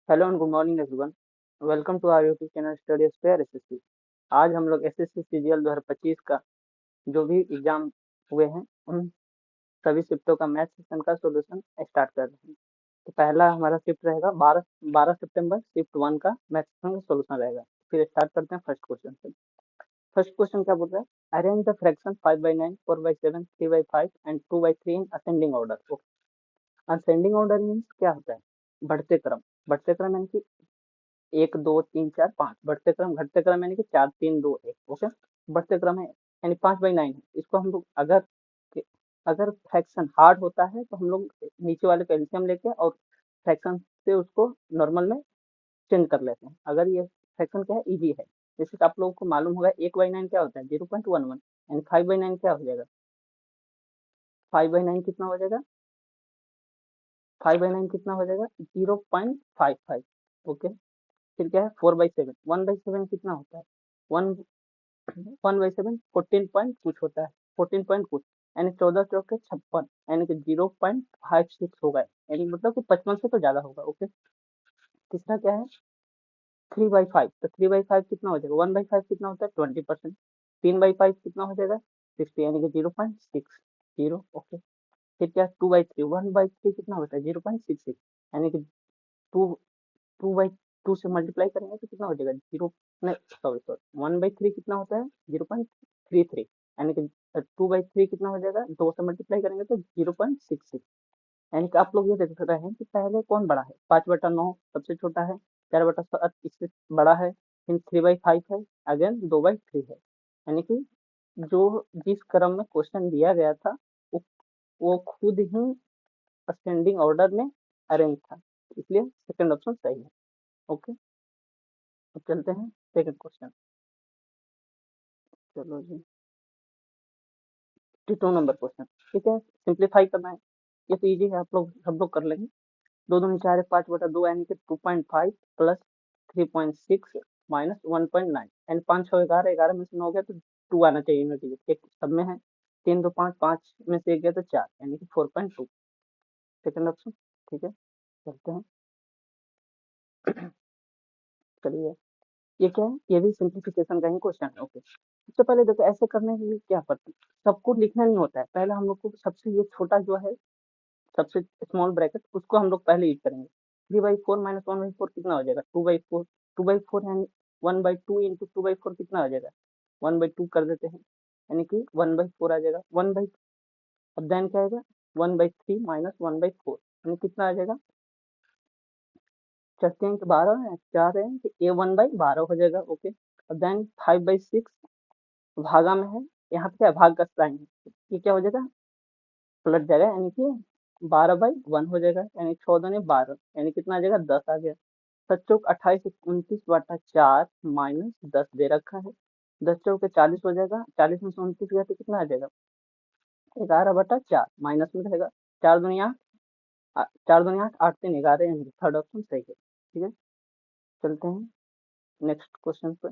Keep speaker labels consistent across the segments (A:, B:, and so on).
A: Hello and good morning everyone. Welcome to our YouTube channel study spare SSC. आज हम लोग SSC CGL 2025 का जो भी एग्जाम हुए हैं उन सभी शिफ्टों का मैथ सेक्शन का सॉल्यूशन स्टार्ट कर रहे हैं। तो पहला हमारा शिफ्ट रहेगा 12 सितंबर शिफ्ट 1 का मैथ सेक्शन का सॉल्यूशन रहेगा। फिर स्टार्ट करते हैं फर्स्ट क्वेश्चन से। फर्स्ट क्वेश्चन क्या बोल रहा है? Arrange the fraction 5/9, 4/7, 3/5 and 2/3 in ascending order. Ascending order means क्या होता है? बढ़ते क्रम। बढ़ते क्रम यानी कि 1 2 3 4 5 बढ़ते क्रम, घटते क्रम यानी कि 4 3 2 1। ओके, बढ़ते क्रम है यानी 5/9 है। इसको हम लोग अगर फ्रैक्शन हार्ड होता है तो हम लोग नीचे वाले का एलसीएम लेके और फ्रैक्शन से उसको नॉर्मल में चेंज कर लेते हैं। अगर ये फ्रैक्शन क्या है, इजी है। जैसे कि आप लोगों को मालूम होगा 1/9 क्या होता है, 0.11 एंड 5/9 क्या हो जाएगा? 5/9 कितना हो जाएगा? 5/9 कितना हो जाएगा? 0.55। ओके, फिर क्या है 4/7? 1/7 कितना होता है? वन 1/7 14 पॉइंट कुछ होता है, 14 पॉइंट कुछ, यानी 14 चौके 56, यानी कि 0.56 होगा, यानी मतलब कि 55 से तो ज्यादा होगा। ओके, तीसरा क्या है 3/5? तो 3/5 कितना हो जाएगा? 1/5 कितना होता है? 20%। 3/5 कितना हो जाएगा? 60, यानी कि 0.60। ओके, फिर क्या 2/3? 1/3 कितना होता है? 0.66, यानी कि टू 2/2 से मल्टीप्लाई करेंगे तो कितना हो जाएगा? जीरो, नहीं सॉरी सॉरी, 1/3 कितना होता है? 0.33, यानी कि 2/3 कितना हो जाएगा? 2 से मल्टीप्लाई करेंगे तो 0.66। यानी कि आप लोग ये देख रहे हैं कि पहले कौन बड़ा है? 5/9 सबसे छोटा है, 4/7 इससे बड़ा है, फिर 3/5 है, अगेन 2/3 है। यानी कि जो जिस क्रम में क्वेश्चन दिया गया था वो वो खुद ही असेंडिंग ऑर्डर में अरेंज था, इसलिए सेकंड ऑप्शन सही है। ओके, अब चलते हैं सेकंड क्वेश्चन। चलो जी, 52 नंबर क्वेश्चन। ठीक है, सिंप्लीफाई करना है, ये तो इजी है, आप लोग सब लोग कर लेंगे। दो दूनी चार है, 5/2 यानी कि 2.5 प्लस 3.6 माइनस 1.9, यानी 5 6 11, 11 में से 9 गया तो 2 आना चाहिए नतीजे, एक सब में है। 3 2 5, 5 में से एक गया तो 4, यानी कि 4.2, सेकंड ऑप्शन। ठीक है, चलते हैं। चलिए, ये क्या है? ये भी सिंप्लीफिकेशन का ही क्वेश्चन है। ओके, सबसे पहले देखो ऐसे करने के लिए क्या करते हैं, सबको लिखना नहीं होता है, पहले हम लोग को सबसे ये छोटा जो है, सबसे स्मॉल ब्रैकेट, उसको हम लोग पहले यूज करेंगे। 3/4 माइनस 1/4 कितना हो जाएगा? 2/4। 2/4 यानी 1/2 इंटू 2/4 कितना हो जाएगा? 1/2 कर देते हैं, यानी कि 1/4 आ जाएगा। अब देन क्या आएगा? 1/3 माइनस 1/4, यानी कितना आ जाएगा? चलते हैं कि 12 है, 4 है, कि ए 1/12 हो जाएगा। ओके, अब देन 5/6 भागा में है, यहाँ पे क्या है? भाग का साइन है, ये क्या हो जाएगा? पलट जाएगा, यानी कि 12/1 हो जाएगा, यानी 14 12, यानी कितना आ जाएगा? 10 आ गया। 7 चौक 28, 29/4 माइनस 10 दे रखा है। 10 चौके 40 हो जाएगा, 40 में से 29 गया तो कितना आ जाएगा? 11/4 माइनस में रहेगा। 4 दूनी 8, 4 दूनी 8, 8 3 11, यानी थर्ड ऑप्शन सही है। ठीक है, चलते हैं नेक्स्ट क्वेश्चन पे।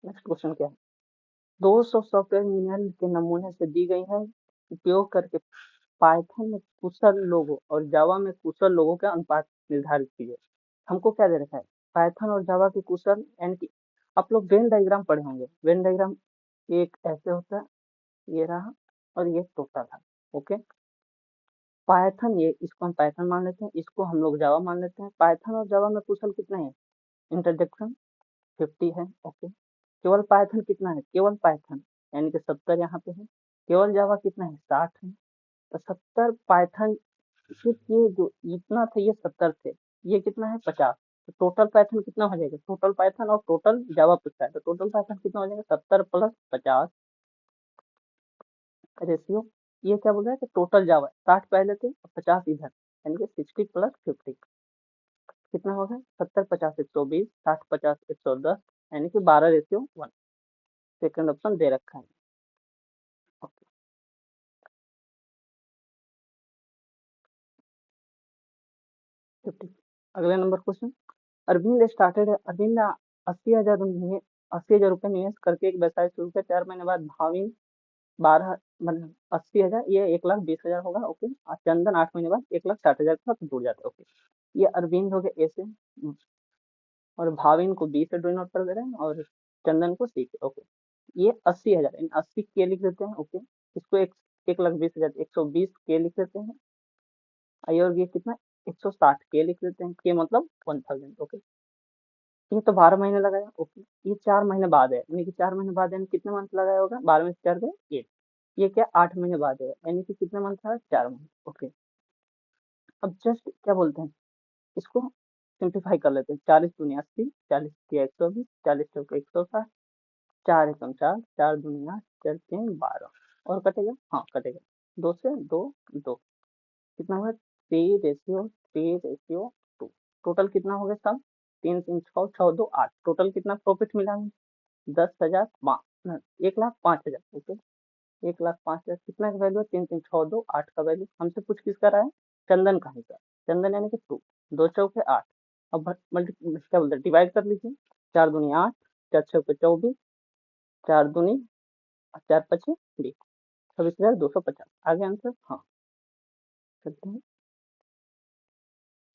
A: नेक्स्ट क्वेश्चन क्या है? 200 सॉफ्टवेयर इंजीनियर के नमूने से दी गई है, उपयोग करके पाइथन में कुशल लोगों और जावा में कुशल लोगों का अनुपात निर्धारित कीजिए। हमको क्या दे रखा है? पाइथन और जावा के कुशल, यानी कि आप लोग वेन डायग्राम पढ़े होंगे। वेन डायग्राम एक ऐसे होता है, ये रहा, और ये टोटल है। ओके, पाइथन, ये इसको हम पाइथन मान लेते हैं, इसको हम लोग जावा मान लेते हैं। पाइथन और जावा में कुशल कितने हैं? इंटरजेक्शन 50 है। ओके, केवल पाइथन कितना है? केवल पाइथन यानी कि 70 यहाँ पे है। केवल जावा कितना है? 60 है। तो 70 पाइथन, सिर्फ ये जो इतना थे ये 70 थे, ये कितना है? 50। तो टोटल पाइथन कितना हो जाएगा? टोटल पाइथन और टोटल जावा पूछता है, तो टोटल पाइथन कितना हो जाएगा? 70 प्लस 50 रेशियो। ये क्या बोल रहा है कि टोटल जावा 60 पहले थे और 50 इधर, यानी कि 60 प्लस 50 कितना होगा? 70 50 120, 60 50 110, यानी कि 12:1। सेकंड ऑप्शन दे रखा है। ओके, 50। अगला नंबर क्वेश्चन। अरविंद 80,000 रुपये निवेश करके एक व्यवसाय शुरू किया। 4 महीने बाद भाविन 12 मतलब 80,000, ये 1,20,000 होगा। ओके, और चंदन 8 महीने बाद 1,60,000 के साथ जुड़ जाता है। ओके, ये अरविंद हो गया ए से, और भाविन को बी से डिनोट कर दे रहे हैं, और चंदन को सी से। ओके, ये 80,000, इन 80 के लिख देते हैं। ओके, इसको 1,20,000, 120 के लिख देते हैं। आई और ये कितना, 160 के लिख देते हैं, के मतलब 1000। ओके, ये तो 12 महीने लगाया। ओके, ये 4 महीने बाद है, यानी कि 4 महीने बाद, यानी कितने मंथ लगाया होगा, 12 में से 4 गए 8। ये क्या 8 महीने बाद है, यानी कि कितने मंथ है, 4 महीने। ओके, अब जस्ट क्या बोलते हैं, इसको सिंप्लीफाई कर लेते हैं। 40 दूनी 80, 40 के 120, 40 चौके 160, 4 एकम 4, 4 दूनी 8, 4 3 12, और कटेगा, हाँ कटेगा, 2 से 2 2, कितना हुआ, 3:2। टोटल कितना हो गया सब, 3 3 6 6 2 8, टोटल कितना प्रॉफिट मिला हमें, 10,000, 1,05,000। ओके, 1,05,000 कितना का वैल्यू है, 3 3 6 2 8 का वैल्यू। हमसे पूछ किसका रहा है, चंदन का हिस्सा, चंदन यानी कि 2, 2 चौके 8। अब मल्टी क्या बोलते हैं, डिवाइड कर लीजिए, 4 दूनी 8, 4 चौके 24, 4 दूनी 4 पचे 20, 26,250। आगे आंसर, हाँ करते हैं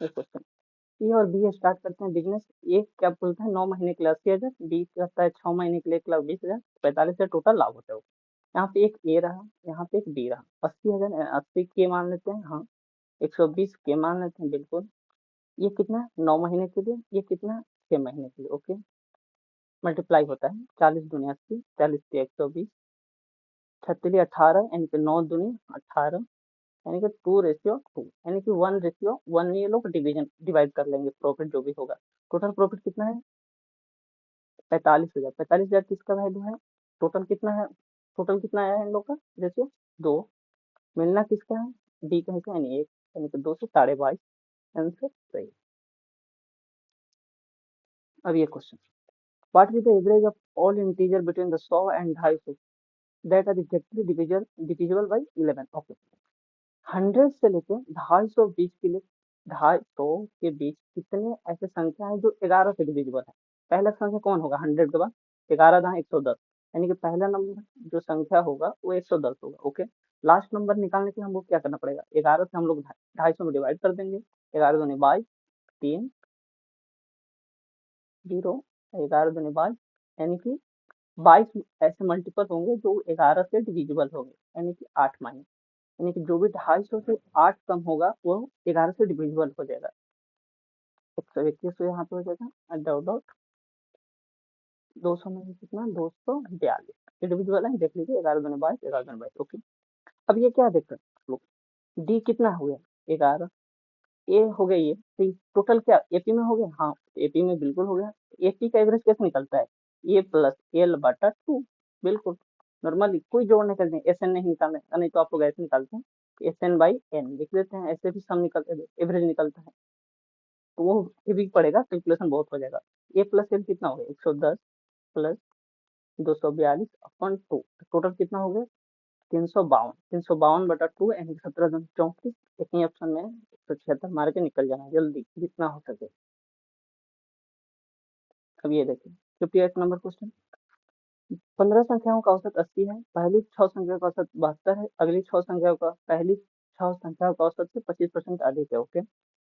A: क्वेश्चन। ए और बी स्टार्ट करते हैं बिजनेस। ए क्या बोलता है, 9 महीने के लिए 80,000, बी कहता है 6 महीने के लिए 1,20,000, 45,000 टोटल लाभ होता है। यहाँ पे एक ए रहा, यहाँ पे एक बी रहा, 80,000, 80 के मान लेते हैं, हाँ 120 के मान लेते हैं, बिल्कुल। ये कितना, 9 महीने के लिए, ये कितना, 6 महीने के लिए। ओके, मल्टीप्लाई होता है, 40 दूनी 80, 40 के 120, 36 18, यानी कि 9 दूनी 18, यानी कि 2:2, यानी कि 1:1 ये लोग डिवीजन डिवाइड कर लेंगे, प्रॉफिट जो भी होगा। टोटल प्रॉफिट कितना है, 45,000। 45,000 किसका वैल्यू है, टोटल कितना है, टोटल कितना आया है इन लोग का रेशियो, 2। मिलना किसका है, डी का हिस्सा, यानी 1, यानी कि 2 से 22.5, आंसर सही। अब ये question, what is the average of all integer between the 100 and 250 that are exactly divisible by 11। Okay, 100 से लेकर 250 बीच के लिए, 250 के बीच कितने ऐसे संख्या है जो 11 से डिविजिबल है। पहला संख्या कौन होगा, 100 के बाद 11 दाएं 110, यानी कि पहला नंबर जो संख्या होगा वो 110 होगा। ओके, लास्ट नंबर निकालने के लिए हमको क्या करना पड़ेगा, 11 से हम लोग 250 में डिवाइड कर देंगे, 11 दूनी 22, 3 0, 11 दूनी 22, यानी कि 22 ऐसे मल्टीपल होंगे जो 11 से डिविजिबल होंगे, यानी कि 8 माइनस, यानी कि जो भी 250 से 8 कम होगा वो 11 से डिविजिबल हो जाएगा। 121 यहाँ पे हो जाएगा, डॉट डॉट 200 में कितना, 242 इंडिविजुअल है, देख लीजिए, 11 दूनी 22, 11 दूनी 22। ओके, अब ये क्या देख रहे हैं, डी कितना हो गया, 11, ए हो गया, ये तो टोटल क्या एपी में हो गया, हाँ एपी में बिल्कुल हो गया। एपी का एवरेज कैसे निकलता है, ए प्लस एल बटा 2, बिल्कुल नॉर्मली, कोई जोड़ने का नहीं, एस एन नहीं निकालना है, नहीं तो आप लोग ऐसे निकालते हैं, एस एन बाई एन लिख देते हैं, ऐसे भी सम निकलते हैं, एवरेज निकलता है, तो वो भी पड़ेगा, कैलकुलेशन बहुत हो जाएगा। ए प्लस एल कितना हो गया, 110 प्लस 242 अपॉन 2, टोटल कितना हो गया, 352, 352 बटा 2, यानी 17 34, एक ही ऑप्शन में 176 मार के निकल जाना जल्दी जितना हो सके। अब ये देखिए 58 नंबर क्वेश्चन, 15 संख्याओं का औसत 80 है, पहली 6 संख्याओं का औसत 72 है, अगली 6 संख्याओं का पहली 6 संख्याओं का औसत से 25% अधिक है। ओके,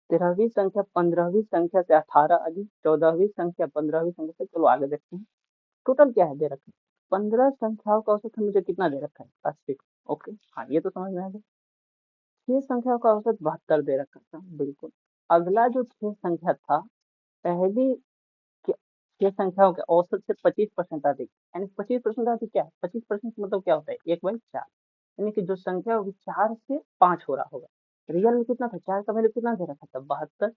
A: 13वीं संख्या 15वीं संख्या से 18 अधिक, 14वीं संख्या 15वीं संख्या से, चलो आगे देखते हैं टोटल क्या है दे रखा है, 15 संख्याओं का औसत मुझे कितना दे रखा है, 80। ओके, हाँ ये तो समझ में आ गया। 6 संख्याओं का औसत 72 दे रखा था, बिल्कुल। अगला जो 6 संख्या था, पहली 6 संख्याओं के औसत से 25% अधिक, यानी 25% अधिक क्या है, 25% मतलब क्या होता है, 1/4, यानी कि जो संख्या होगी 4 से 5 हो रहा होगा। रियल में कितना था, 4 का वैल्यू कितना दे रखा था, 72,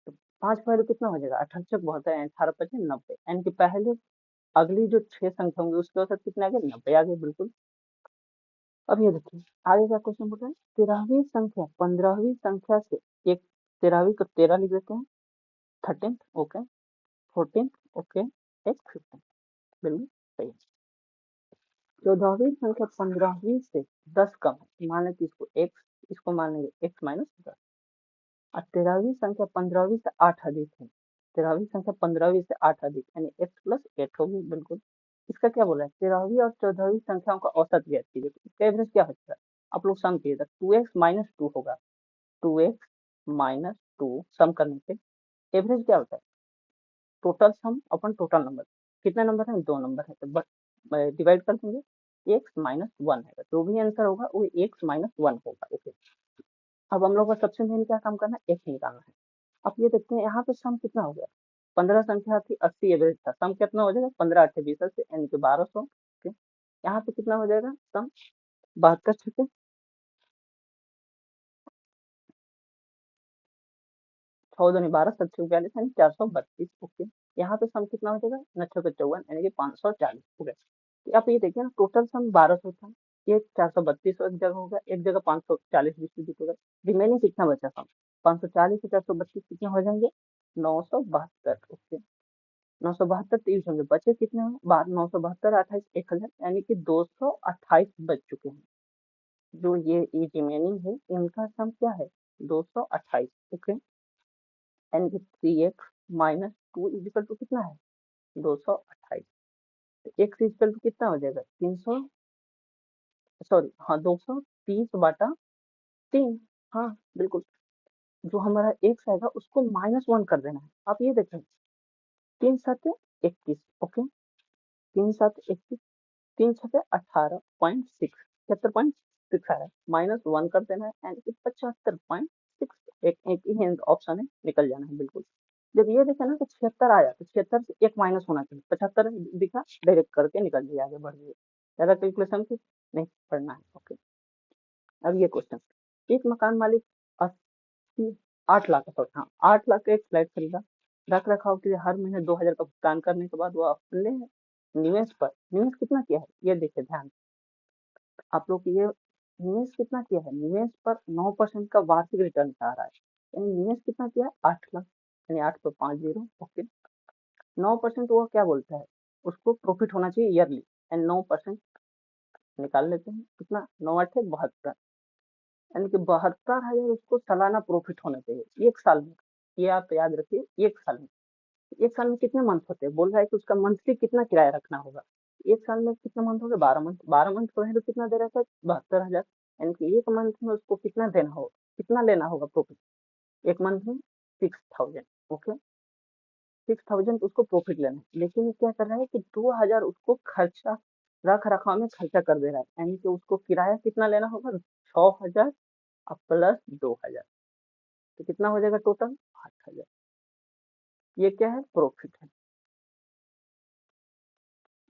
A: तो 5 का वैल्यू कितना हो जाएगा, 18 बहुत है, 18 5 90, यानी कि पहले अगली जो 6 संख्या होंगी उसके औसत कितने आ गए, 90 आ गए, बिल्कुल। अब ये देखिए आगे का क्वेश्चन बोल रहा है, 13वीं संख्या 15वीं संख्या से एक, 13वीं को 13 लिख देते हैं, 13, ओके, 14, ओके, एक 15, बिल्कुल सही। 14वीं संख्या 15वीं से 10 कम है, मान लेते इसको x, इसको मान लेंगे x माइनस 10, और 13वीं संख्या 15वीं से 8 अधिक है, 13वीं संख्या 15वीं से 8 अधिक, यानी x प्लस 8 होगी, बिल्कुल। इसका क्या बोला है, 13वीं और 14वीं संख्याओं का औसत ज्ञात कीजिए, तो इसका एवरेज क्या होता है, आप लोग सम कीजिएगा, 2x माइनस 2 होगा, 2x माइनस टू सम करने पे एवरेज क्या होता है, टोटल सम अपन टोटल नंबर, कितने नंबर है, 2 नंबर है, तो बट डिवाइड कर देंगे, x-1 है, जो भी आंसर होगा वो x-1 होगा। ओके, अब हम लोग का सबसे मेन क्या काम करना है, x निकालना है। अब ये देखते हैं यहाँ पे सम कितना हो गया, 15 संख्या थी, 80 एवरेज था, सम कितना हो जाएगा, 15 8 20 से यानी कि 1200। ओके, यहाँ पे कितना हो जाएगा सम, 72 छक्के 14 12 7 42 यानी 432। ओके, यहाँ पे सम कितना हो जाएगा, 9 54 यानी कि 540। हो गया, तो आप ये देखिए ना, टोटल सम 1200 था, ये 432 एक जगह होगा, एक जगह 540 डिस्ट्रीब्यूट होगा, रिमेनिंग कितना बचा सम, 540 से 432 कितने हो जाएंगे, 972। ओके, 972 30 होंगे, बचे कितने हैं, 972 28 1000 यानी कि 228 बच चुके हैं। जो ये रिमेनिंग है इनका सम क्या है, 228। ओके, यानी कि 3x-2 इजिकल टू कितना है, 228। तो x इजिकल टू कितना हो जाएगा, 300, सॉरी हाँ 230/3। हाँ बिल्कुल, जो हमारा x आएगा उसको -1 कर देना है। आप ये देखें, 3 7 21। ओके, 3 7 21, 3 6 18.6, 76.6 आ रहा है, -1 कर देना है यानी कि 75.6। एक ही ऑप्शन है, निकल जाना है बिल्कुल। जब ये देखा ना तो 76 आया तो 76 से एक माइनस होना चाहिए, 75 दिखा डायरेक्ट करके निकल जाइए, आगे बढ़ जाइए, ज्यादा कैलकुलेशन की नहीं पढ़ना है। ओके, अब ये क्वेश्चन, एक मकान मालिक 8 लाख, सॉरी हाँ 8 लाख का एक फ्लैट खरीदा, रख रखाव के लिए हर महीने 2000 का भुगतान करने के बाद वो अपने निवेश पर, निवेश कितना किया है ये देखिए ध्यान, आप लोग ये निवेश कितना किया है, निवेश पर 9% का वार्षिक रिटर्न आ रहा है, यानी निवेश कितना किया है, 8 लाख, यानी 8 पे 5 जीरो। ओके, 9% वो क्या बोलता है, उसको प्रॉफिट होना चाहिए ईयरली, एंड 9% निकाल लेते हैं, कितना, 9 8 72, यानी कि 72,000 उसको सालाना प्रॉफिट होना चाहिए एक साल में। ये आप याद रखिए, एक साल में, एक साल में कितने मंथ होते हैं, बोल रहा है कि उसका मंथली कितना किराया रखना होगा, एक साल में कितने मंथ हो गए, 12 मंथ, 12 मंथ को है तो कितना दे रहा था, 72,000, यानी कि एक मंथ में उसको कितना देना होगा, कितना लेना होगा प्रॉफिट, एक मंथ में 6,000। ओके, 6,000 उसको प्रॉफिट लेना है, लेकिन ये क्या कर रहा है कि 2,000 उसको खर्चा, रख रखाव में खर्चा कर दे रहा है, यानी कि उसको किराया कितना लेना होगा, 6,000 प्लस 2,000, तो कितना हो जाएगा टोटल, 8,000। ये क्या है, प्रॉफिट है।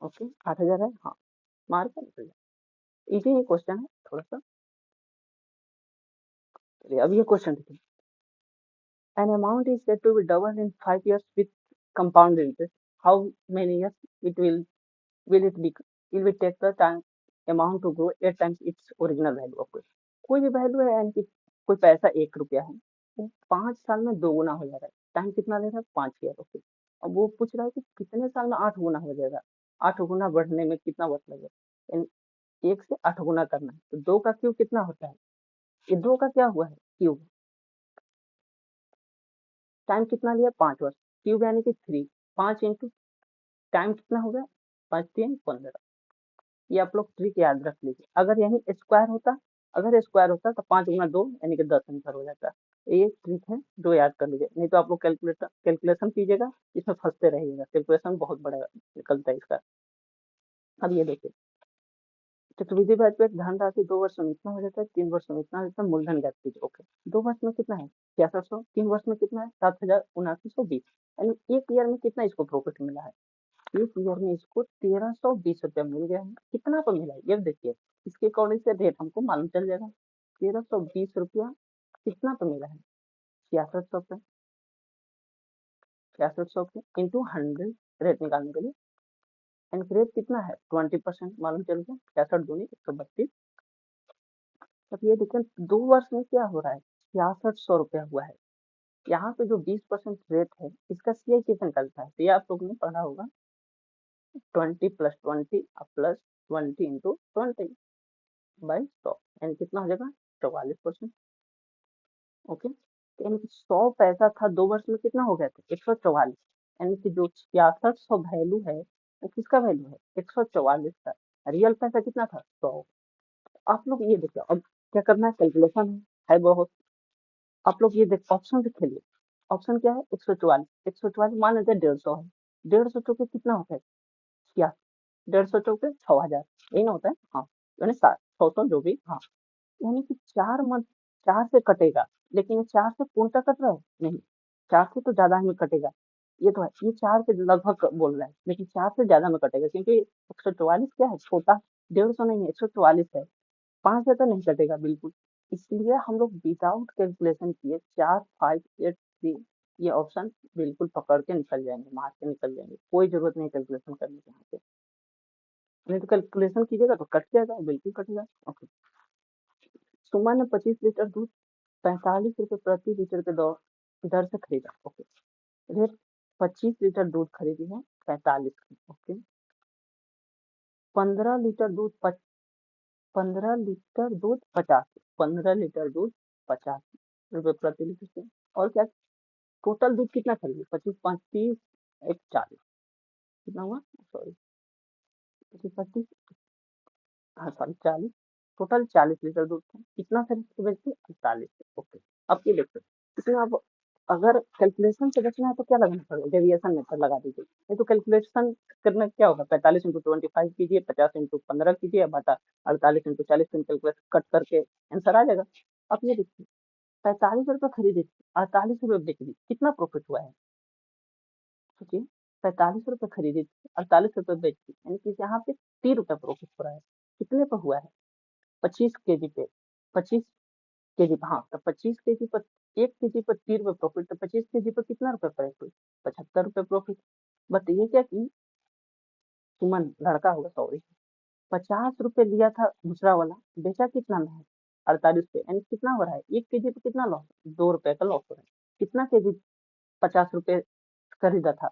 A: ओके, 8,000 है, हाँ मार्क कर निकल जाए, इजी ये क्वेश्चन है थोड़ा सा। चलिए अब ये क्वेश्चन देखिए, an amount is said to be doubled in 5 years with compound interest, how many years it will it be, will we take the time amount to grow 8 times its original value of कोई भी value है, यानी कि कोई पैसा 1 रुपया है, वो 5 साल में 2 गुना हो जा रहा है, टाइम कितना ले रहा है, 5 ईयर। ओके, अब वो पूछ रहा है कि कितने साल में 8 गुना हो जाएगा, 8 गुना बढ़ने में कितना वक्त लगेगा, यानी 1 से 8 गुना करना है, तो 2 का क्यूब कितना होता है, ये 2 का क्या हुआ है, क्यूब, टाइम कितना लिया, 5 वर्ष, क्यूब यानी कि 3, 5 इंटू टाइम कितना हो गया, 5 3 15। ये आप लोग ट्रिक याद रख लीजिए, अगर यही स्क्वायर होता, अगर स्क्वायर होता तो 5 गुना 2 यानी कि 10 आंसर हो जाता। ये ट्रिक है जो याद कर लीजिए, नहीं तो आप लोग कैलकुलेशन कीजिएगा, इसमें फंसते रहिएगा, कैलकुलेशन बहुत बड़ा निकलता है इसका। अब ये देखिए, चक्रवृद्धि ब्याज पे धनराशि 2 वर्ष में इतना हो जाता है, 3 वर्ष में इतना हो जाता है, मूलधन ज्ञात कीजिए। ओके, 2 वर्ष में कितना है, 6600, 3 वर्ष में कितना है, 7,7920, यानी एक ईयर में कितना इसको प्रॉफिट मिला है, एक ईयर में इसको 1,320 रुपया मिल गया है। कितना पर मिला है ये देखिए, इसके अकॉर्डिंग से रेट हमको मालूम चल जाएगा, 1,320 रुपया कितना पे मिला है, 6600 पे, 6600 पे इंटू 100, रेट निकालने के लिए, एंड रेट कितना है, 20% मालूम चल गया, 66 दूनी 132। अब ये देखें 2 वर्ष में क्या हो रहा है, 6600 रुपया हुआ है, यहाँ पे जो 20% रेट है इसका CI कैसे निकलता है, तो ये आप लोगों ने पढ़ा होगा, 20 + 20 प्लस 20 इंटू 20/100, यानी कितना हो जाएगा, 44%। ओके, तो यानी कि 100 पैसा था, 2 वर्ष में कितना हो गया था, 144, यानी कि जो 6600 वैल्यू है वो किसका वैल्यू है, 144 का, रियल पैसा कितना था, 100। आप लोग ये देखो, अब क्या करना है, कैलकुलेशन है बहुत, आप लोग ये देख ऑप्शन से खेलिए। ऑप्शन क्या है? 144। 144 मान लेते हैं 150 है। 150 चौके कितना होता है? क्या? 150 चौके 6000, यही ना होता है? हाँ, यानी 600 जो भी, हाँ। यानी कि चार मत, चार से कटेगा, लेकिन ये चार से पूर्णतः कट रहा है नहीं, चार से तो ज्यादा में कटेगा। ये तो है, ये चार के लगभग बोल रहा है, लेकिन चार से ज्यादा में कटेगा, क्योंकि 144 क्या है? छोटा, 150 नहीं है, 144 है। 5 से तो नहीं कटेगा बिल्कुल। इसलिए हम लोग विदाउट कैलकुलेशन किए 4583, ये ऑप्शन बिल्कुल पकड़ के निकल जाएंगे, मार के निकल जाएंगे, कोई जरूरत नहीं कैलकुलेशन करने की यहाँ पे। नहीं तो कैलकुलेशन कीजिएगा तो कट जाएगा, बिल्कुल कटेगा। ओके। सुमन ने 25 लीटर दूध 45 रुपए प्रति लीटर के दर से खरीदा। ओके। रेट 25 लीटर दूध खरीदी है 45 की। ओके। 15 लीटर दूध 50, 15 लीटर दूध 50 रुपए प्रति लीटर से। और क्या? टोटल दूध कितना खरीदी? 25 5 30, एक 40, कितना हुआ? सॉरी, 25 25, हाँ सॉरी 40, टोटल 40 लीटर दूध था। कितना खरीद के बेचती? 48। ओके। अब ये देखो, इसमें आप अगर कैलकुलेशन से बचना है तो क्या लगाना पड़ेगा? डेविएशन मेथड लगा दीजिए। नहीं तो कैलकुलेशन करना क्या होगा? 45 × 25 कीजिए, 50 × 15 कीजिए, बटा 48 × 40 कैलकुलेशन कट करके आंसर आ जाएगा। अब ये देखिए, 45 रुपये खरीदी, 48 रुपये बेच दी, कितना प्रॉफिट हुआ है? सोचिए, 45 रुपये खरीदी थी, 48 रुपये बेच दी, यानी कि यहाँ पे 30 रुपये प्रॉफिट हो रहा है। कितने पर हुआ है? 25 kg पे, 25 kg, हाँ तो 25 kg पर, 1 kg पर 30 रुपये प्रॉफिट, तो 25 kg पर कितना रुपये प्रॉफिट? 75 रुपये प्रॉफिट। बताइए क्या कि सुमन लड़का होगा, सॉरी, 50 रुपये लिया था दूसरा वाला, बेचा कितना में है? 48 पे, यानी कितना हो रहा है? 1 kg पे कितना लॉस? 2 रुपए का लॉस हो रहा है। कितना केजी 50 रुपये खरीदा था?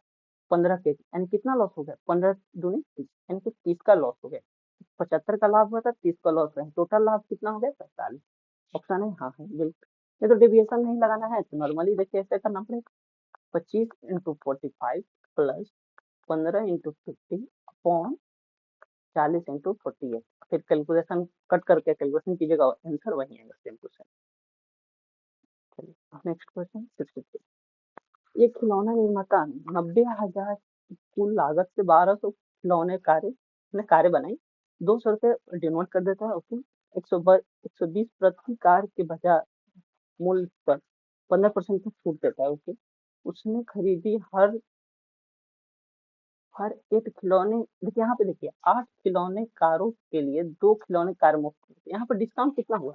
A: 15 kg, यानी कितना लॉस हो गया? 15 दूनी 30, यानी कि 30 का लॉस हो गया। 75 का लाभ हुआ था, 30 का लॉस है, टोटल लाभ कितना हो गया? 45। ऑप्शन है, हाँ है बिल्कुल। ये तो डेविएशन नहीं लगाना है तो नॉर्मली देखिए ऐसे करना पड़ेगा। 25 × 45 प्लस 15 × 50 अपॉन 40 × 48, फिर कैलकुलेशन कट करके कैलकुलेशन कीजिएगा, आंसर वही आएगा, सेम टू सेम। चलिए नेक्स्ट क्वेश्चन 63। ये खिलौना निर्माता 90,000 कुल लागत से 1200 खिलौने कारें बनाई, 200 रुपये डिनोट कर देता है। ओके। 120 प्रति कार के बाजार मूल्य पर 15% की छूट देता है। ओके। उसने खरीदी हर एक खिलौने, देखिए यहाँ पे देखिए 8 खिलौने कारों के लिए 2 खिलौने कार मुफ्त। यहाँ पर डिस्काउंट कितना हुआ?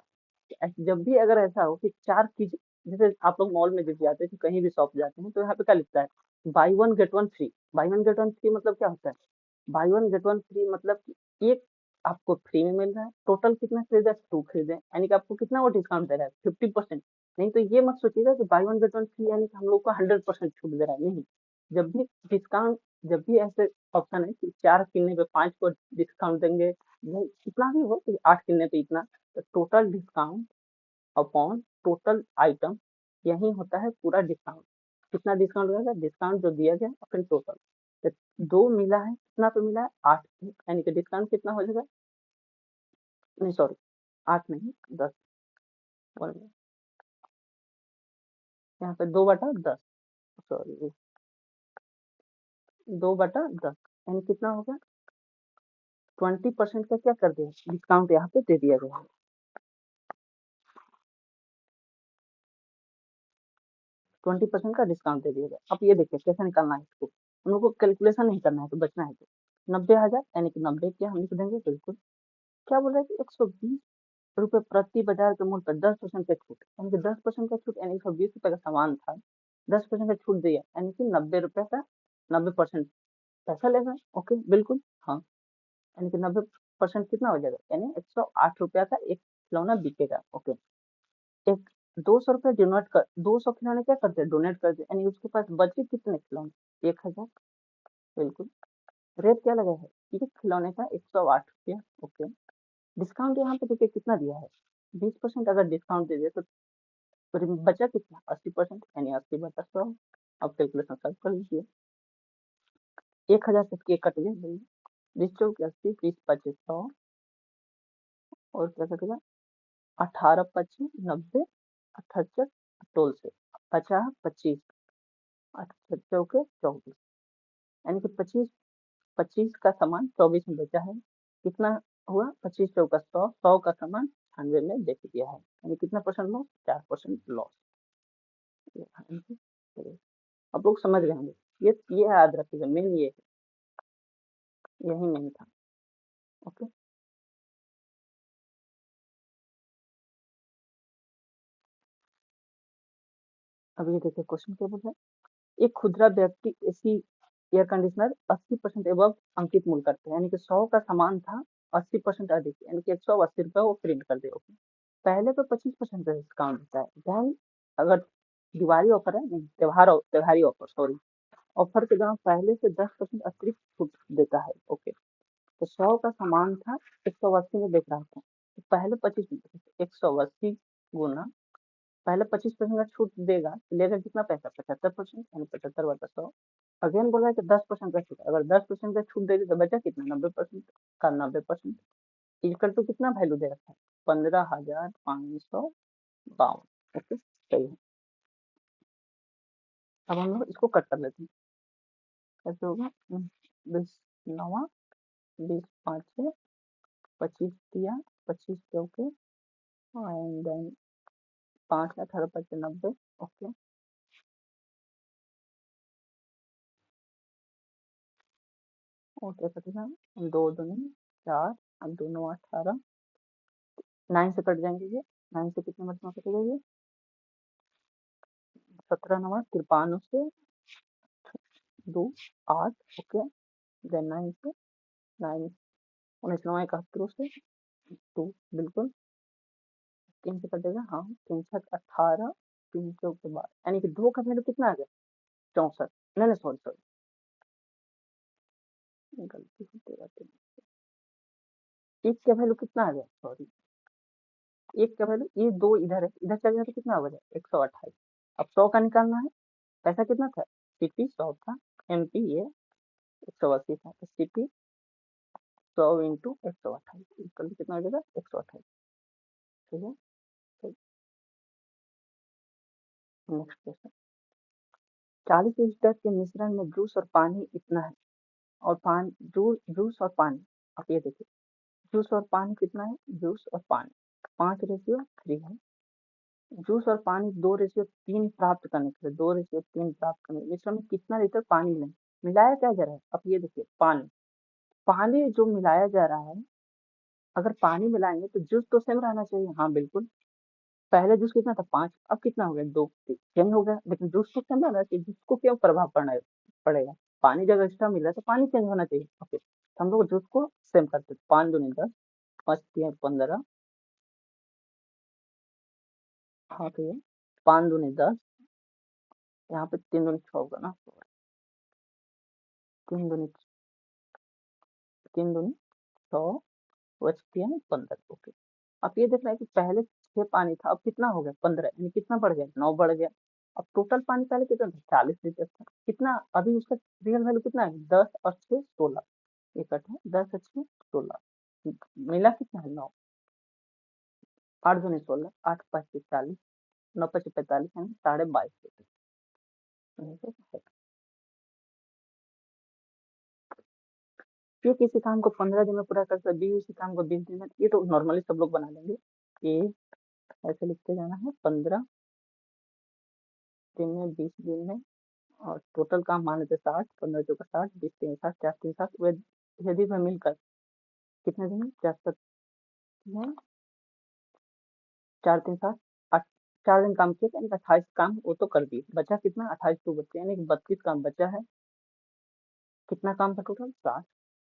A: जब भी अगर ऐसा हो कि 4 चीज, जैसे आप लोग मॉल में जब जाते हैं, कहीं भी शॉप जाते हैं, तो यहाँ पे क्या लिखता है? By one get one free. By one get one free मतलब क्या होता है? By one get one free मतलब कि एक आपको फ्री में मिल रहा है। टोटल कितना खरीदा? 2 खरीदे, यानी कि आपको कितना वो डिस्काउंट दे रहा है? 50%। नहीं तो ये मत सोचिएगा कि by one get one free यानी कि हम लोग को 100% छूट दे रहा है, नहीं। जब भी डिस्काउंट, जब भी ऐसे ऑप्शन है कि 4 किनने पे 5 को डिस्काउंट देंगे, कितना भी हो कि 8 किनने पे इतना, तो total discount upon total item, यही होता है पूरा डिस्काउंट। कितना डिस्काउंट रहेगा? डिस्काउंट जो दिया गया और फिर टोटल, तो 2 मिला है, कितना पे मिला है? 8 पे, यानी कि डिस्काउंट कितना हो जाएगा? नहीं सॉरी, 8 नहीं 10, यहाँ पे 2/10, सॉरी 2/10, यानी कितना होगा? 20% का क्या कर दिया? डिस्काउंट यहाँ पे दे दिया गया है। 20% का डिस्काउंट दे दिया गया। अब ये देखिए कैसे निकालना है इसको, हम लोग को कैलकुलेशन नहीं करना है, तो बचना है तो 90,000, यानी कि 90 क्या हम लिख देंगे बिल्कुल। क्या बोल रहे हैं कि 120 रुपए प्रति बाजार के मूल्य पर 10% का छूट, यानी कि 10% का छूट, यानी 120 रुपए का सामान था, 10% का छूट दिया, यानी कि 90 रुपए का 90% पैसा लेगा। ओके बिल्कुल, हाँ। यानी कि 90% कितना हो जाएगा? यानी 108 रुपया का एक खिलौना बिकेगा। ओके। एक 200 रुपये डोनेट कर, 200 खिलौने क्या करते हैं? डोनेट करते हैं, यानी उसके पास बचे कितने खिलौने? 1000। बिल्कुल। रेट क्या लगा है? एक खिलौने का 108 रुपया। ओके। डिस्काउंट यहाँ पे देखिए कितना दिया है? 20% अगर डिस्काउंट दे दे तो बचा कितना? 80%, यानी 80/100। अब कैलकुलेशन सब कर लीजिए। 1000 से के कट गए भैया, 20 × 80, 20 × 25 100, और क्या कटेगा? 18 × 25 90, 78, टोल से। बचा 25, 8 चौके 24, यानी कि 25 का सामान 24 में बेचा है। कितना हुआ? 25 चौका 100, 100 का सामान 96 में बेच दिया है, यानी कितना परसेंट लॉस? 4% लॉस। आप लोग समझ गए होंगे। ये याद रखिएगा, मेन ये यही मेन था। ओके, अब ये देखिए क्वेश्चन क्या बोल रहा है। एक खुदरा व्यक्ति एसी एयर कंडीशनर 80% एबव अंकित मूल्य करते हैं, यानी कि 100 का सामान था, 80% अधिक, यानी कि 180 रुपये वो प्रिंट कर दे। ओके, पहले तो 25% का डिस्काउंट होता है। देन अगर दिवाली ऑफर है, नहीं त्योहारी ऑफर, सॉरी, ऑफर के दौरान पहले से 10% अतिरिक्त छूट देता है। ओके, तो 100 का सामान था, 180 में बेच रहा था, तो पहले 25, 180 गुना पहले 25% का छूट देगा, तो लेगा कितना पैसा? 75%, यानी 75 बटा 100। अगेन बोला है कि 10% का छूट, अगर 10% का छूट देगी तो बचा कितना? 90% का 90% इक्वल टू कितना वैल्यू दे रखा है? 15,552। ओके, सही है। अब हम लोग इसको कट कर लेते हैं। कैसे होगा? 20 9, 20 5, 25 दिया, 25 चौके, एंड देन 5 18 5 90। ओके, और क्या कटेगा? 2 दूनी 4, अब 2 9 18, 9 से कट जाएंगे ये। 9 से कितने मल्टीप्लाई कटेगा ये? 17 9 53 से 2 8। ओके, देन 9 से 9 19 9 71 से 2, बिल्कुल 3 से कटेगा। हाँ, 3 6 18, 3 चौक के बाद, यानी कि 2 का वैल्यू कितना आ गया? 64। नहीं नहीं, सॉरी सॉरी, गलती होती रहती है। एक का वैल्यू कितना आ गया? सॉरी, एक का वैल्यू, ये 2 इधर है, इधर चल जाए तो कितना हो गया? 128। अब 100 का निकालना है। पैसा कितना था? सीपी 100 था, एमपी ये 180 था, सीपी 100 इंटू 128 इक्वल कितना हो जाएगा? 128। ठीक है, नेक्स्ट क्वेश्चन। 40 लीटर के मिश्रण में जूस और पानी इतना है, और पानी जूस और पानी, आप ये देखिए, जूस और पानी कितना है? जूस और पानी 5:3 है। जूस और पानी 2:3 प्राप्त करने के लिए, 2:3 प्राप्त करने के लिए मिश्रण में कितना लीटर पानी लें? मिलाया क्या जा रहा है? अब ये देखिए, पानी पानी जो मिलाया जा रहा है, अगर पानी मिलाएंगे तो जूस तो सेम रहना चाहिए। हाँ बिल्कुल, पहले जूस कितना था? 5, अब कितना हो गया? 2, चेंज हो गया, लेकिन जूस तो सेम रहना चाहिए। जूस को क्यों प्रभाव पड़ना पड़ेगा? पानी जब एक्स्ट्रा मिल रहा है तो पानी चेंज होना चाहिए। ओके, तो हम लोग जूस को सेम करते हैं। 5 दूनी 10, 5 3 15। हाँ, तो ये 5 दूनी 10, यहाँ पे 3 दूनी 6 होगा ना, 3 दूनी 6, बचती है 15। ओके, अब ये देख रहे हैं कि पहले 6 पानी था, अब कितना हो गया? 15, यानी कितना बढ़ गया? 9 बढ़ गया। अब टोटल पानी पहले कितना था? 40 लीटर था। कितना अभी उसका रियल वैल्यू कितना है? 10 और 6 16, इकट्ठा 10 और 6 16, मिला कितना है? 9। 8 दूनी 16, 8 5 40, 9 5 45, यानी 22.5 लीटर। ये किसी काम को 15 दिन में पूरा कर सकते हैं, बी उसी काम को 20 दिन में, ये तो नॉर्मली सब लोग बना लेंगे। ए ऐसे लिखते जाना है, 15 दिन में, 20 दिन में, और टोटल काम मान लेते 60, 15 चौका 60, 20 3 60, 4 3 60, वे यदि वह मिलकर कितने दिन में? 4 7 में, 4 3 60, 4 दिन काम किए, यानी 28 काम वो तो कर दिए, बचा कितना? 28 तो बचे, यानी कि 32 काम बचा है। कितना काम था टोटल? 60।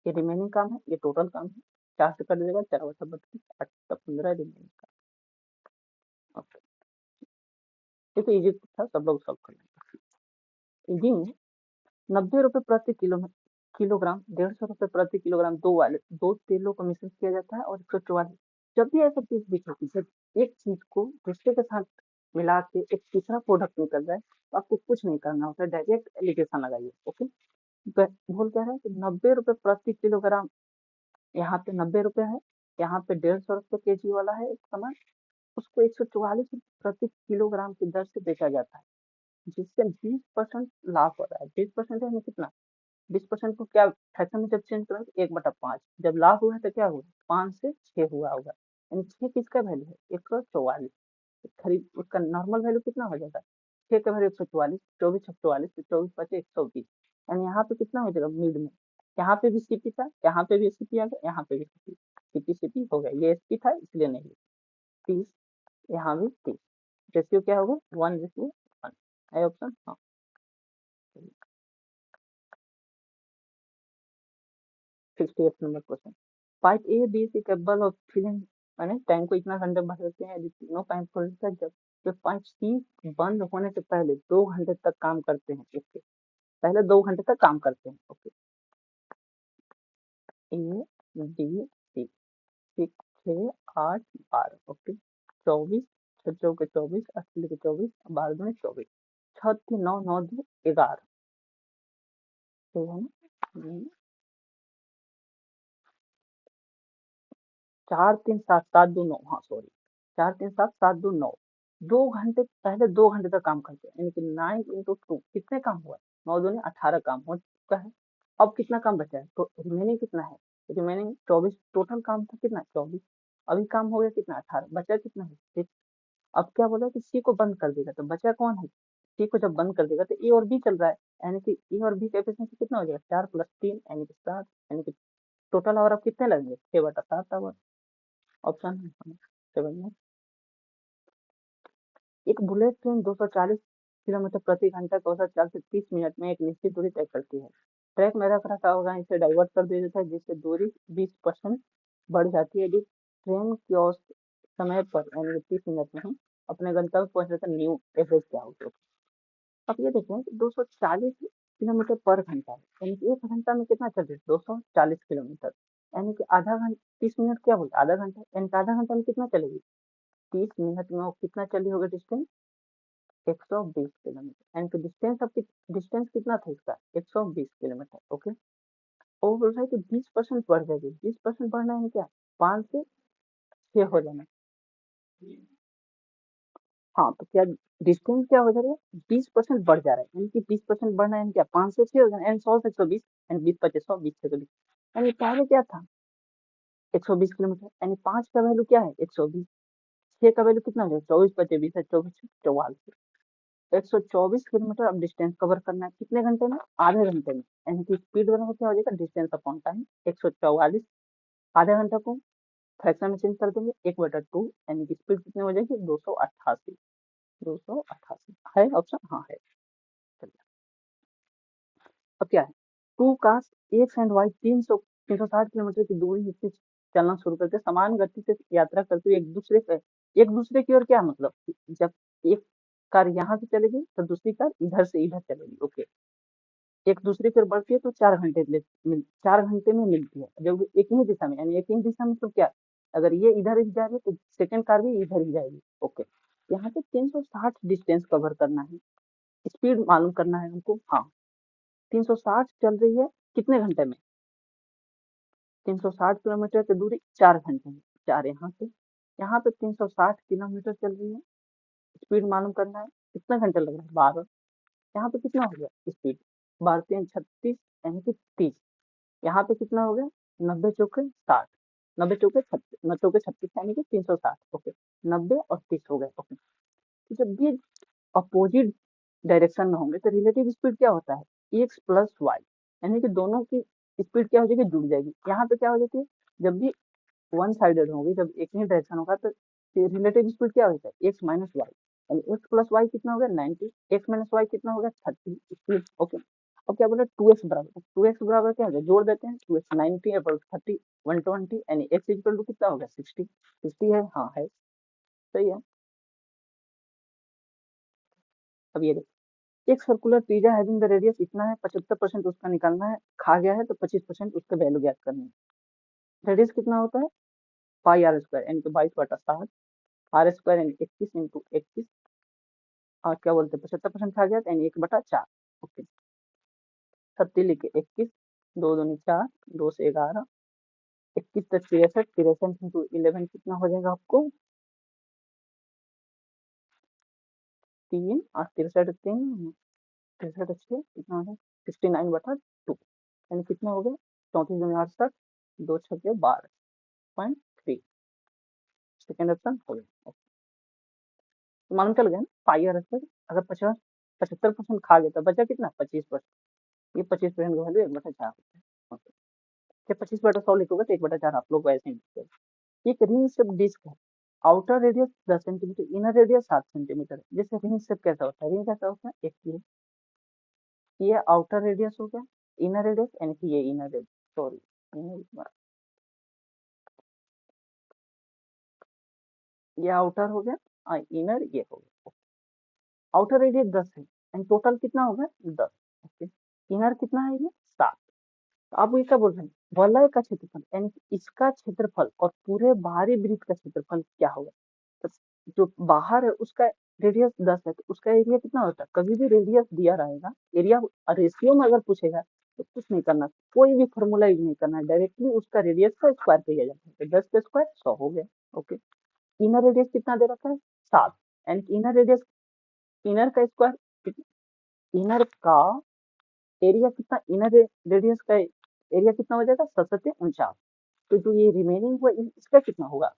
A: ये रिमेनिंग काम है, ये टोटल काम है। 4 से कट देगा, 4 बचा 32, 8 15 रिमेनिंग काम। ओके, ये तो इजी था, सब लोग सॉल्व कर लेंगे। इजी में 90 रुपए प्रति किलोग्राम, 150 रुपए प्रति किलोग्राम दो तेलों का मिश्रण किया जाता है, और 144। जब भी ऐसा चीज दिखे, जब एक चीज को दूसरे के साथ मिला के एक तीसरा प्रोडक्ट निकल जाए, तो आपको कुछ नहीं करना होता है, डायरेक्ट एलिगेशन लगाइए। ओके, बोल क्या रहा है कि 90 रुपए प्रति किलोग्राम, यहाँ पे 90 रुपए है, यहाँ पे 150 रुपए केजी वाला है एक सामान, उसको 144 प्रति किलोग्राम की दर से बेचा जाता है, जिससे 20% लाभ हो रहा है। 20% यानी कितना? 20% को क्या फ्रैक्शन में जब चेंज करोगे 1/5, जब लाभ हुआ है तो क्या हुआ? 5 से 6 हुआ होगा, यानी 6 किसका वैल्यू है? 144। खरीद उसका नॉर्मल वैल्यू कितना हो जाएगा? 6 का वैल्यू 144, 24 44, तो 24 बचे 120, यानी यहाँ पे कितना हो जाएगा मिड में? यहाँ पे भी सीपी था, यहाँ पे भी सीपी आ गया, यहाँ पे भी सीपी, सीपी सीपी हो गया, ये एसपी था इसलिए नहीं। 30, यहाँ भी 30, रेशियो क्या होगा? 1:1 है ऑप्शन। हाँ, 68 number question. Pipe A B C capable of filling, माने टैंक को इतना घंटे भर देते हैं, यदि तीनों पाइप खुल जाता है, जब पाइप सी बंद होने से पहले 2 घंटे तक काम करते हैं, ओके, पहले 2 घंटे तक काम करते हैं, okay. A B C, 6 8 12, okay, 24, 6 चौके 24, 8 के 24, 12 दूनी 24, 6 3 9 9 2 11, तो है ना? 4 3 7 7 2 9, हाँ सॉरी, 4 3 7 7 2 9, 2 घंटे पहले 2 घंटे तक काम करते हैं, यानी कि 9 × 2 कितने काम हुआ? 9 दूनी 18 काम हो चुका है। अब कितना काम बचा है? तो रिमेनिंग कितना है? रिमेनिंग 24, टोटल काम था कितना? 24, अभी काम हो गया कितना? 18, बचा कितना है? 6। अब क्या बोला कि सी को बंद कर देगा, तो बचा कौन है? सी को जब बंद कर देगा तो ए और बी चल रहा है, यानी कि ए और बी का एफिशिएंसी कितना हो जाएगा? 4 + 3 यानी कि 7, यानी कि टोटल आवर अब कितने लगेंगे? 6/7 आवर, ऑप्शन है 7 में। एक बुलेट ट्रेन 240 किलोमीटर प्रति घंटा के औसत चाल से 30 मिनट में एक निश्चित दूरी तय करती है। ट्रैक में रख रखा होगा, इसे डाइवर्ट कर दिया जाता है, जिससे दूरी 20% बढ़ जाती है, यदि ट्रेन की औसत समय पर यानी 30 मिनट में ही अपने गंतव्य पहुंचने का न्यू एवरेज क्या होगा। अब ये देखें कि 240 किलोमीटर पर घंटा है, यानी कि 1 घंटा में कितना चल रहा है? 240 किलोमीटर, यानी कि आधा घंटा, 30 मिनट क्या बोला? आधा घंटा, यानी कि आधा घंटा में कितना चलेगी? 30 मिनट में वो कितना चली होगी डिस्टेंस? 120 किलोमीटर, यानी कि डिस्टेंस अब डिस्टेंस कितना था इसका? 120 किलोमीटर, ओके। और बोल रहा है कि 20% बढ़ जाएगी, 20% बढ़ना है क्या? 5 से 6 हो जाना। हाँ, तो क्या डिस्टेंस क्या हो जाएगा? 20% बढ़ जा रहा है, यानी कि 20% बढ़ना है क्या? 5 से 6 हो जाना, यानी 100 से 120, यानी 20 25 100, 20 से 120, यानी पहले क्या था? 120 किलोमीटर, यानी 5 का वैल्यू क्या है? 120, 6 का वैल्यू कितना हो जाएगा? 24 25 20 है, 24 44, 124 किलोमीटर अब डिस्टेंस कवर करना है कितने घंटे में? आधे घंटे में, यानी कि स्पीड बराबर क्या हो जाएगा? डिस्टेंस अपॉन टाइम, 144, आधे घंटे को फ्रैक्शन में चेंज कर देंगे 1/2, यानी कि स्पीड कितनी हो जाएगी? 288, 288 है ऑप्शन, हाँ है। चलिए, अब क्या है? Two cars X and Y 360 kilometre की दूरी से चलना शुरू करके समान गति से यात्रा करते हुए एक दूसरे की ओर, क्या मतलब? जब एक कार यहाँ से चलेगी तो दूसरी कार इधर से इधर चलेगी, ओके। एक दूसरे की ओर बढ़ती है तो 4 घंटे में मिलती है, जब एक ही दिशा में, यानी एक ही दिशा में, तो क्या? अगर ये इधर ही जा रही है तो सेकंड कार भी इधर ही जाएगी, ओके। यहाँ पे 360 डिस्टेंस कवर करना है, स्पीड मालूम करना है हमको, हाँ। 360 चल रही है कितने घंटे में? 360 किलोमीटर की दूरी 4 घंटे में, 4 यहाँ पे 360 किलोमीटर चल रही है, स्पीड मालूम करना है, कितना घंटे लग रहा है? 12, यहाँ पे कितना हो गया स्पीड? 12 3 36, यानी कि 30, यहाँ पे कितना हो गया? 90 चौके 60, 90 चौके 36, 90 चौके 36, यानी कि 360, ओके। 90 और 30 हो गए, ओके। तो जब भी अपोजिट डायरेक्शन में होंगे तो रिलेटिव स्पीड क्या होता है? एक्स प्लस वाई, यानी कि दोनों की स्पीड क्या हो जाएगी? जुड़ जाएगी। यहाँ पे क्या हो जाती है? जब भी वन साइडेड होगी, जब एक ही डायरेक्शन होगा, तो रिलेटिव स्पीड क्या होता है? एक्स माइनस वाई, यानी एक्स प्लस वाई कितना हो गया? 90, एक्स माइनस वाई कितना हो गया? 30 स्पीड, ओके। अब क्या बोला? 2x बराबर, 2x बराबर क्या हो गया? जोड़ देते हैं, 2x 90 अपॉन 30 120, यानी x इक्वल टू कितना हो गया? 60, 60 है, हाँ है, सही है। अब ये देखो, एक circular pizza having the radius इतना है, 75% उसका निकालना है, खा गया है तो 25% उसका वैल्यू ज्ञात करनी है। रेडियस कितना होता है? पाई आर स्क्वायर, यानी कि 22/60, आर स्क्वायर यानी 21 × 21, और क्या बोलते हैं 75% खा गया तो यानी 1/4, ओके। 30 लिखे 21, 2 दूनी 4, 2 से 11, 21 तक 63, 63 × 11 कितना हो जाएगा आपको? 3 और 63 63 अच्छे कितना हो गया 69/2 यानी कितना हो गया 34 2 छक्के 12.3 सेकेंड ऑप्शन हो गया। तो मालूम चल गया ना पाई और आंसर अगर 75% खा गया तो बचा कितना 25%। ये 25% का वैल्यू 1/4 होता है। ओके, जब 25/100 लिखोगे तो 1/4 आप लोग वैसे ही लिखोगे। एक रिंग शेप डिस्क है, outer radius 10 centimetre, inner radius 7 centimetre. जैसे रिंग शेप कैसा होता है, रिंग कैसा होता है, एक ये आउटर रेडियस हो गया, इनर रेडियस यानी कि ये इनर रेडियस, सॉरी ये आउटर हो गया और इनर ये हो गया। आउटर रेडियस 10 है एंड टोटल कितना होगा 10। ओके, इनर कितना है ये 7। अब ये क्या बोल रहे हैं, वलय का क्षेत्रफल यानी कि इसका क्षेत्रफल और पूरे बाहरी वृत्त का क्षेत्रफल क्या होगा। तो जो बाहर है उसका रेडियस 10 है तो उसका एरिया कितना होता है। कभी भी रेडियस दिया रहेगा, एरिया रेशियो में अगर पूछेगा तो कुछ नहीं करना, कोई भी फॉर्मूला यूज नहीं करना, डायरेक्टली उसका रेडियस का स्क्वायर किया जाता है। तो 10 का स्क्वायर 100 हो गया। ओके, इनर रेडियस कितना दे रखा है 7 एंड इनर रेडियस, इनर का स्क्वायर, इनर का एरिया कितना, इनर रेडियस का एरिया कितना हो जाएगा 749। तो जो ये रिमेनिंग हुआ इसका कितना होगा,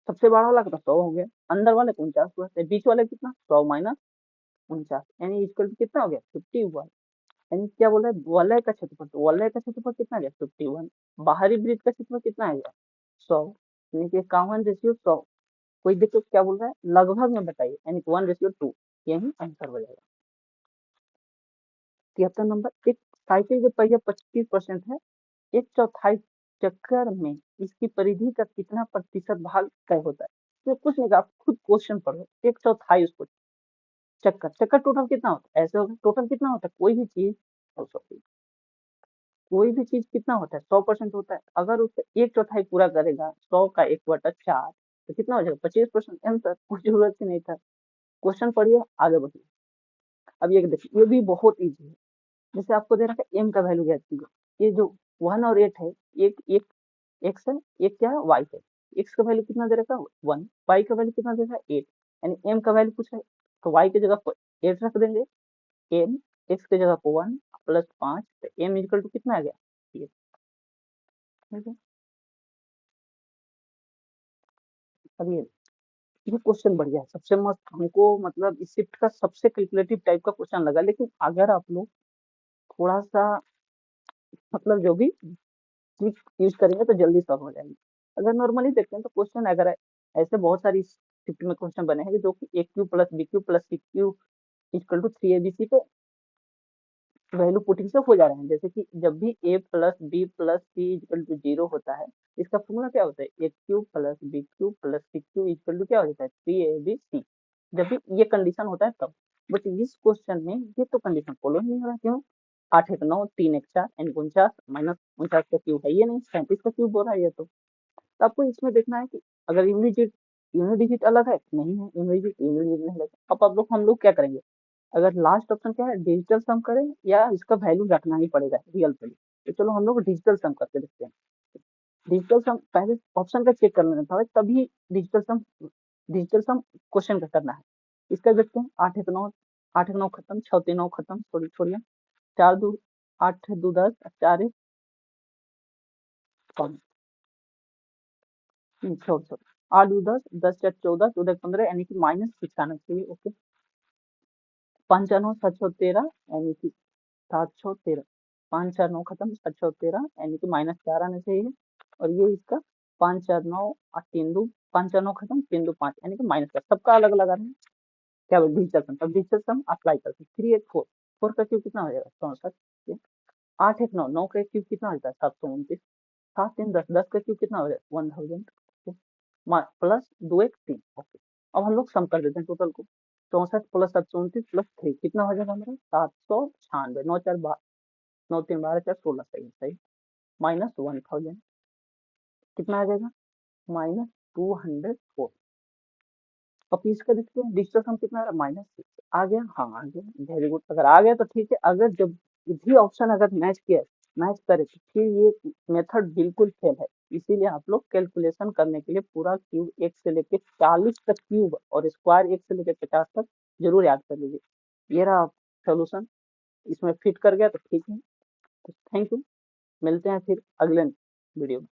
A: सबसे बड़ा वाला का 100 हो गया, अंदर वाले को 49 हुआ, तो बीच वाले कितना 100 माइनस 49 यानी इक्वल टू कितना हो गया 51। यानी क्या बोल रहा है, वलय का क्षेत्रफल, तो वलय का क्षेत्रफल कितना गया 51, बाहरी वृत्त का क्षेत्रफल कितना आ गया 100, यानी कि 51:100। कोई देखो क्या बोल रहा है लगभग में बताइए, यानी 1:2, यही आंसर हो जाएगा। 73 नंबर, एक साइकिल के पहिया 25% है, एक चौथाई चक्कर में इसकी परिधि का कितना प्रतिशत भाग तय होता है। तो कुछ नहीं, आप खुद क्वेश्चन पढ़ो, एक चौथाई उसको चक्कर, चक्कर टोटल कितना होता है, ऐसे होगा टोटल कितना होता है, कोई भी चीज कोई भी चीज कितना होता है 100% होता है। अगर उसका एक चौथाई पूरा करेगा 100 का 1/4 तो कितना हो जाएगा 25% आंसर, कुछ जरूरत ही नहीं था। क्वेश्चन पढ़िए आगे बढ़िए। अब ये देखिए, ये भी बहुत इजी है। जैसे आपको दे रखा है एम का वैल्यू ज्ञात कीजिए, ये जो 1 और 8 है, एक एक एक्स है, एक क्या है वाई है। एक्स का वैल्यू कितना दे रखा है 1, वाई का वैल्यू कितना दे रखा है 8, यानी एम का वैल्यू पूछा है तो वाई की जगह पर 8 रख देंगे, एम एक्स की जगह पर 1 प्लस 5, तो एम इक्वल टू कितना आ गया 8। ठीक है, अब ये क्वेश्चन बढ़िया है, सबसे मस्त हमको, मतलब इस शिफ्ट का सबसे कैलकुलेटिव टाइप का क्वेश्चन लगा। लेकिन अगर आप लोग थोड़ा सा मतलब जो भी ट्रिक यूज करेंगे तो जल्दी सॉल्व हो जाएगी। अगर नॉर्मली देखते हैं तो क्वेश्चन अगर ऐसे बहुत सारी शिफ्ट में क्वेश्चन बने हैं जो कि a cube plus b cube plus c cube equal to 3abc पे वैल्यू पुटिंग से हो जा रहे हैं। जैसे कि जब भी a plus b plus c equal to 0 होता है, इसका फॉर्मूला क्या होता है, a cube plus b cube plus c cube equal to क्या हो जाता है 3abc। जब भी ये कंडीशन होता है तब, बट इस क्वेश्चन में ये तो कंडीशन फॉलो नहीं हो रहा। क्यों, 8 1 9 3 1 4 यानी 49 माइनस 49 का क्यूब है ये नहीं, 37 का क्यूब हो रहा है ये तो आपको इसमें देखना है कि अगर यूनिट डिजिट अलग है नहीं है, यूनिट डिजिट नहीं लगा। अब आप लोग हम लोग क्या करेंगे, अगर लास्ट ऑप्शन क्या है डिजिटल सम करें या इसका वैल्यू रखना ही पड़ेगा रियल वैल्यू, तो चलो हम लोग डिजिटल सम करके देखते हैं। डिजिटल सम पहले ऑप्शन का चेक कर लेना था तभी डिजिटल सम क्वेश्चन का करना है। इसका देखते हैं 8 1 9 खत्म, 6 3 9 खत्म, छोड़िए 4 2 8 2 10 4 1 5 छोड़ छोड़ 8 2 10 10 4 14 14 15 यानी कि -6 आना चाहिए। ओके, 5 9 7 6 13 यानी कि 7 6 13, 5 4 9 खत्म, 7 6 13 यानी कि -4 आना चाहिए। और ये इसका 5 4 9 और 3 2 5 4 9 खत्म, 3 2 5 यानी कि -4, सबका अलग अलग आ रहा है। क्या बोल डिजिटल सम, तब डिजिटल सम अप्लाई करते हैं। 3 1 4, 4 का क्यूब कितना हो जाएगा 64, 8 1 9, 9 का क्यूब कितना हो जाता है 729, 7 3 10, 10 का क्यूब कितना हो जाएगा 1000, प्लस 2 1 3। ओके, अब हम लोग सम कर देते हैं टोटल को, 64 प्लस 729 प्लस 3 कितना हो जाएगा हमारा 796, 9 4 9 3 12 4 16, सही सही, -1000 कितना आ जाएगा -204। अब इसका देखते हैं डिजिटल सम कितना आ रहा है -6 आ गया, हाँ आ गया, वेरी गुड। अगर आ गया तो ठीक है, अगर जब भी ऑप्शन अगर मैच करे तो फिर ये मेथड बिल्कुल फेल है। इसीलिए आप लोग कैलकुलेशन करने के लिए पूरा क्यूब 1 से लेके 40 तक क्यूब और स्क्वायर 1 से लेके 50 तक जरूर याद कर लीजिए। ये रहा सोल्यूशन, इसमें फिट कर गया तो ठीक है। थैंक यू, मिलते हैं फिर अगले वीडियो में।